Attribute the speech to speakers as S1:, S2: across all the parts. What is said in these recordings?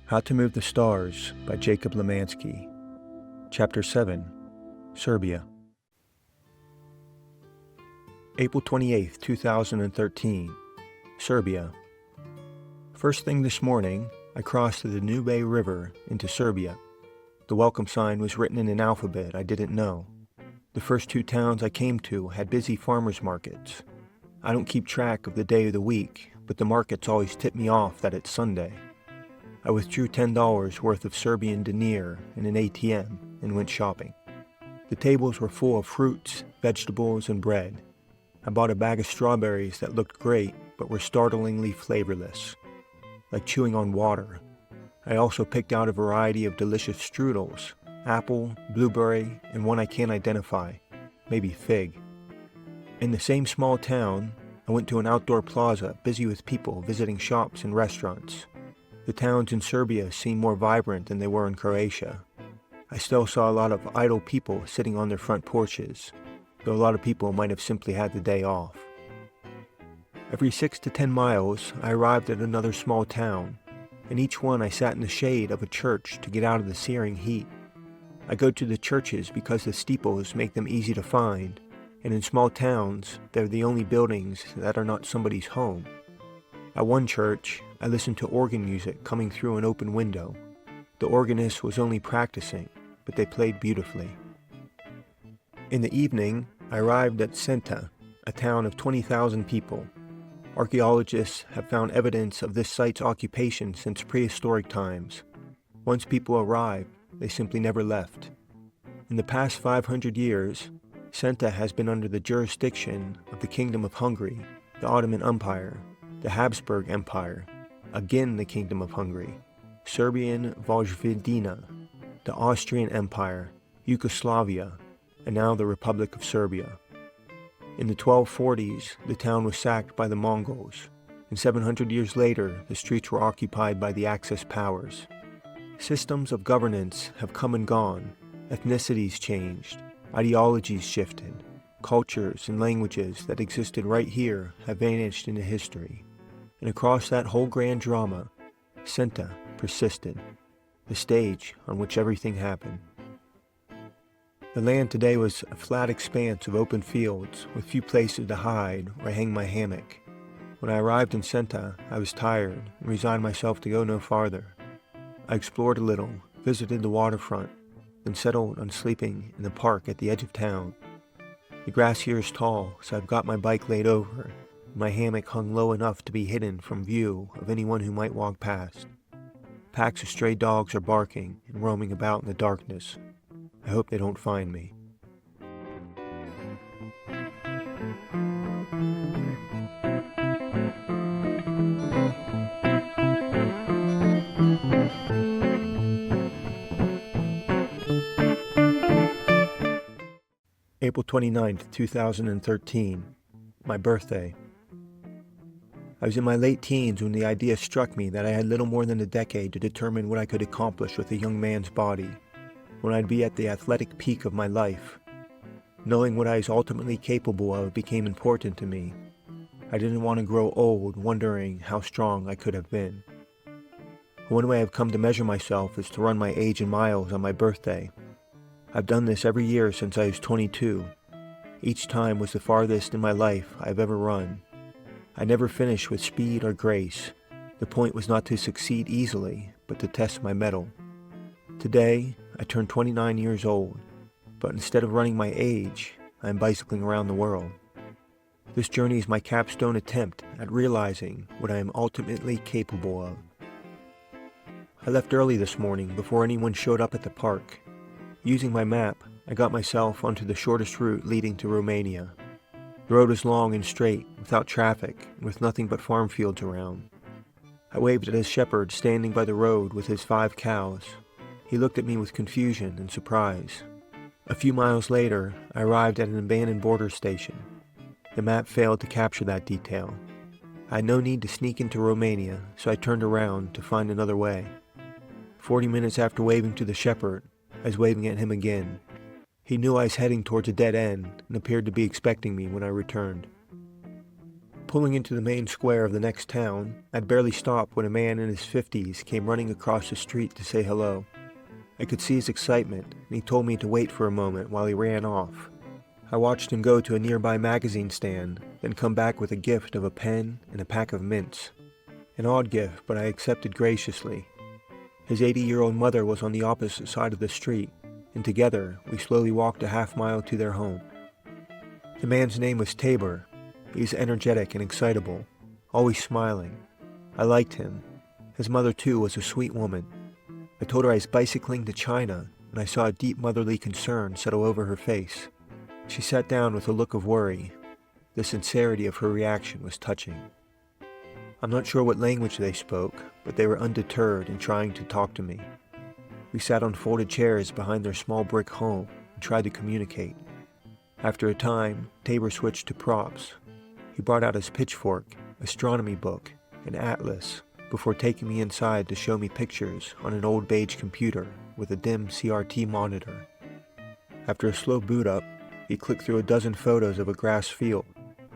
S1: How to Move the Stars by Jacob Lemansky. Chapter 7, Serbia. April 28, 2013, Serbia. First thing this morning, I crossed the Danube River into Serbia. The welcome sign was written in an alphabet I didn't know. The first two towns I came to had busy farmers markets. I don't keep track of the day of the week, but the markets always tip me off that it's Sunday. I withdrew $10 worth of Serbian dinar in an ATM and went shopping. The tables were full of fruits, vegetables, and bread. I bought a bag of strawberries that looked great but were startlingly flavorless, like chewing on water. I also picked out a variety of delicious strudels, apple, blueberry, and one I can't identify, maybe fig. In the same small town, I went to an outdoor plaza busy with people visiting shops and restaurants. The towns in Serbia seemed more vibrant than they were in Croatia. I still saw a lot of idle people sitting on their front porches, though a lot of people might have simply had the day off. Every 6 to 10 miles, I arrived at another small town. In each one I sat in the shade of a church to get out of the searing heat. I go to the churches because the steeples make them easy to find, and in small towns, they're the only buildings that are not somebody's home. At one church, I listened to organ music coming through an open window. The organist was only practicing, but they played beautifully. In the evening, I arrived at Senta, a town of 20,000 people. Archaeologists have found evidence of this site's occupation since prehistoric times. Once people arrived, they simply never left. In the past 500 years, Senta has been under the jurisdiction of the Kingdom of Hungary, the Ottoman Empire, the Habsburg Empire, again the Kingdom of Hungary, Serbian Vojvodina, the Austrian Empire, Yugoslavia, and now the Republic of Serbia. In the 1240s, the town was sacked by the Mongols, and 700 years later, the streets were occupied by the Axis powers. Systems of governance have come and gone, ethnicities changed, ideologies shifted, cultures and languages that existed right here have vanished into history. And across that whole grand drama, Senta persisted, the stage on which everything happened. The land today was a flat expanse of open fields with few places to hide or hang my hammock. When I arrived in Senta, I was tired and resigned myself to go no farther. I explored a little, visited the waterfront, then settled on sleeping in the park at the edge of town. The grass here is tall, so I've got my bike laid over. My hammock hung low enough to be hidden from view of anyone who might walk past. Packs of stray dogs are barking and roaming about in the darkness. I hope they don't find me. April 29th, 2013, my birthday. I was in my late teens when the idea struck me that I had little more than a decade to determine what I could accomplish with a young man's body, when I'd be at the athletic peak of my life. Knowing what I was ultimately capable of became important to me. I didn't want to grow old wondering how strong I could have been. One way I've come to measure myself is to run my age in miles on my birthday. I've done this every year since I was 22. Each time was the farthest in my life I've ever run. I never finished with speed or grace. The point was not to succeed easily, but to test my mettle. Today, I turned 29 years old, but instead of running my age, I am bicycling around the world. This journey is my capstone attempt at realizing what I am ultimately capable of. I left early this morning before anyone showed up at the park. Using my map, I got myself onto the shortest route leading to Romania. The road is long and straight, without traffic, and with nothing but farm fields around. I waved at a shepherd standing by the road with his 5 cows. He looked at me with confusion and surprise. A few miles later, I arrived at an abandoned border station. The map failed to capture that detail. I had no need to sneak into Romania, so I turned around to find another way. 40 minutes after waving to the shepherd, I was waving at him again. He knew I was heading towards a dead end and appeared to be expecting me when I returned. Pulling into the main square of the next town, I'd barely stopped when a man in his 50s came running across the street to say hello. I could see his excitement, and he told me to wait for a moment while he ran off. I watched him go to a nearby magazine stand, then come back with a gift of a pen and a pack of mints. An odd gift, but I accepted graciously. His 80-year-old mother was on the opposite side of the street, and together we slowly walked a half-mile to their home. The man's name was Tabor. He was energetic and excitable, always smiling. I liked him. His mother, too, was a sweet woman. I told her I was bicycling to China, and I saw a deep motherly concern settle over her face. She sat down with a look of worry. The sincerity of her reaction was touching. I'm not sure what language they spoke, but they were undeterred in trying to talk to me. We sat on folded chairs behind their small brick home and tried to communicate. After a time, Tabor switched to props. He brought out his pitchfork, astronomy book, and atlas before taking me inside to show me pictures on an old beige computer with a dim CRT monitor. After a slow boot up, he clicked through a dozen photos of a grass field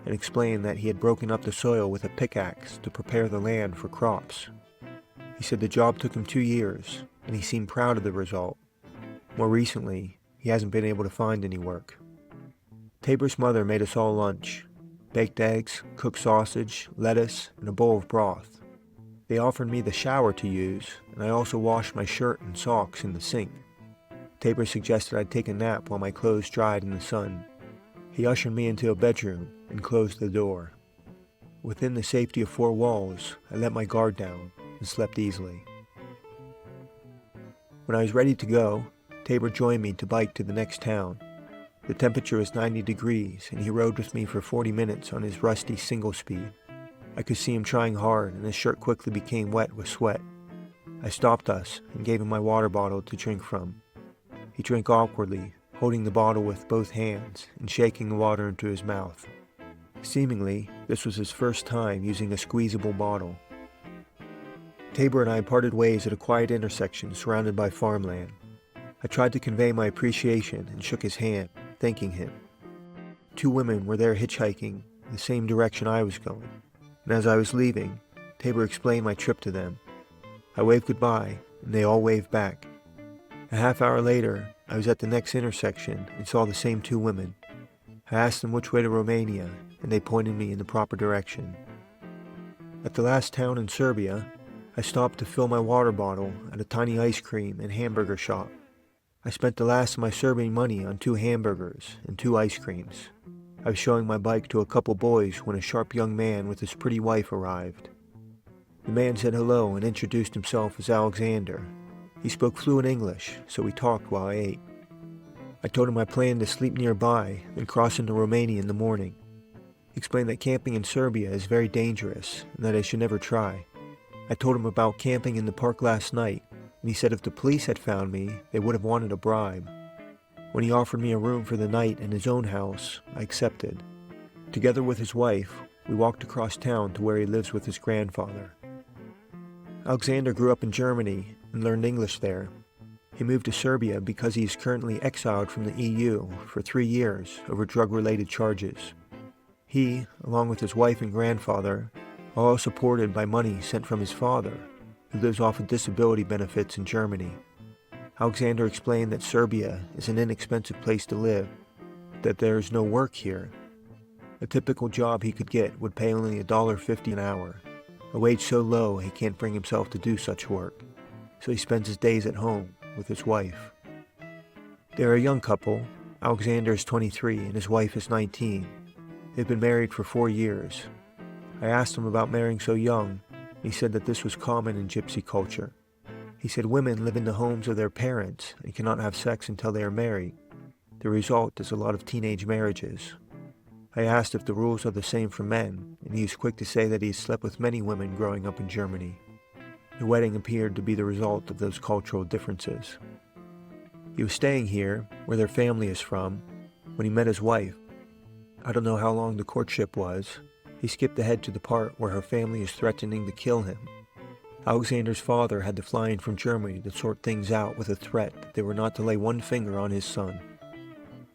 S1: and explained that he had broken up the soil with a pickaxe to prepare the land for crops. He said the job took him 2 years, and he seemed proud of the result. More recently, he hasn't been able to find any work. Tabor's mother made us all lunch: baked eggs, cooked sausage, lettuce, and a bowl of broth. They offered me the shower to use, and I also washed my shirt and socks in the sink. Tabor suggested I take a nap while my clothes dried in the sun. He ushered me into a bedroom and closed the door. Within the safety of 4 walls, I let my guard down and slept easily. When I was ready to go, Tabor joined me to bike to the next town. The temperature was 90 degrees, and he rode with me for 40 minutes on his rusty single-speed. I could see him trying hard, and his shirt quickly became wet with sweat. I stopped us and gave him my water bottle to drink from. He drank awkwardly, holding the bottle with both hands and shaking the water into his mouth. Seemingly, this was his first time using a squeezable bottle. Tabor and I parted ways at a quiet intersection surrounded by farmland. I tried to convey my appreciation and shook his hand, thanking him. 2 women were there hitchhiking in the same direction I was going, and as I was leaving, Tabor explained my trip to them. I waved goodbye, and they all waved back. A half hour later, I was at the next intersection and saw the same 2 women. I asked them which way to Romania, and they pointed me in the proper direction. At the last town in Serbia, I stopped to fill my water bottle at a tiny ice cream and hamburger shop. I spent the last of my Serbian money on 2 hamburgers and 2 ice creams. I was showing my bike to a couple boys when a sharp young man with his pretty wife arrived. The man said hello and introduced himself as Alexander. He spoke fluent English, so we talked while I ate. I told him I planned to sleep nearby, then cross into Romania in the morning. He explained that camping in Serbia is very dangerous and that I should never try. I told him about camping in the park last night, and he said if the police had found me, they would have wanted a bribe. When he offered me a room for the night in his own house, I accepted. Together with his wife, we walked across town to where he lives with his grandfather. Alexander grew up in Germany and learned English there. He moved to Serbia because he is currently exiled from the EU for 3 years over drug-related charges. He, along with his wife and grandfather, are all supported by money sent from his father, who lives off of disability benefits in Germany. Alexander explained that Serbia is an inexpensive place to live, that there is no work here. A typical job he could get would pay only $1.50 an hour, a wage so low he can't bring himself to do such work, so he spends his days at home with his wife. They are a young couple. Alexander is 23 and his wife is 19. They've been married for 4 years. I asked him about marrying so young. He said that this was common in gypsy culture. He said women live in the homes of their parents and cannot have sex until they are married. The result is a lot of teenage marriages. I asked if the rules are the same for men, and he was quick to say that he has slept with many women growing up in Germany. The wedding appeared to be the result of those cultural differences. He was staying here, where their family is from, when he met his wife. I don't know how long the courtship was. He skipped ahead to the part where her family is threatening to kill him. Alexander's father had to fly in from Germany to sort things out with a threat that they were not to lay one finger on his son.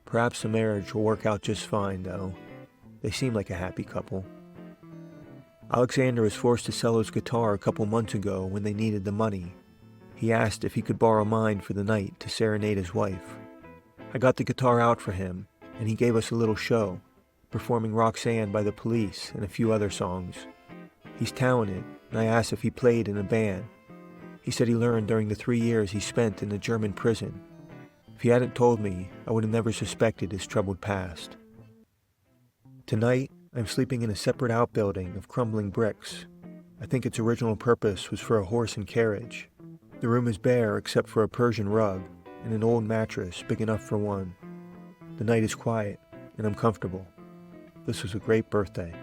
S1: Perhaps the marriage will work out just fine, though. They seem like a happy couple. Alexander was forced to sell his guitar a couple months ago when they needed the money. He asked if he could borrow mine for the night to serenade his wife. I got the guitar out for him, and he gave us a little show, performing Roxanne by the Police and a few other songs. He's talented, and I asked if he played in a band. He said he learned during the 3 years he spent in a German prison. If he hadn't told me, I would have never suspected his troubled past. Tonight, I'm sleeping in a separate outbuilding of crumbling bricks. I think its original purpose was for a horse and carriage. The room is bare except for a Persian rug and an old mattress big enough for one. The night is quiet, and I'm comfortable. This was a great birthday.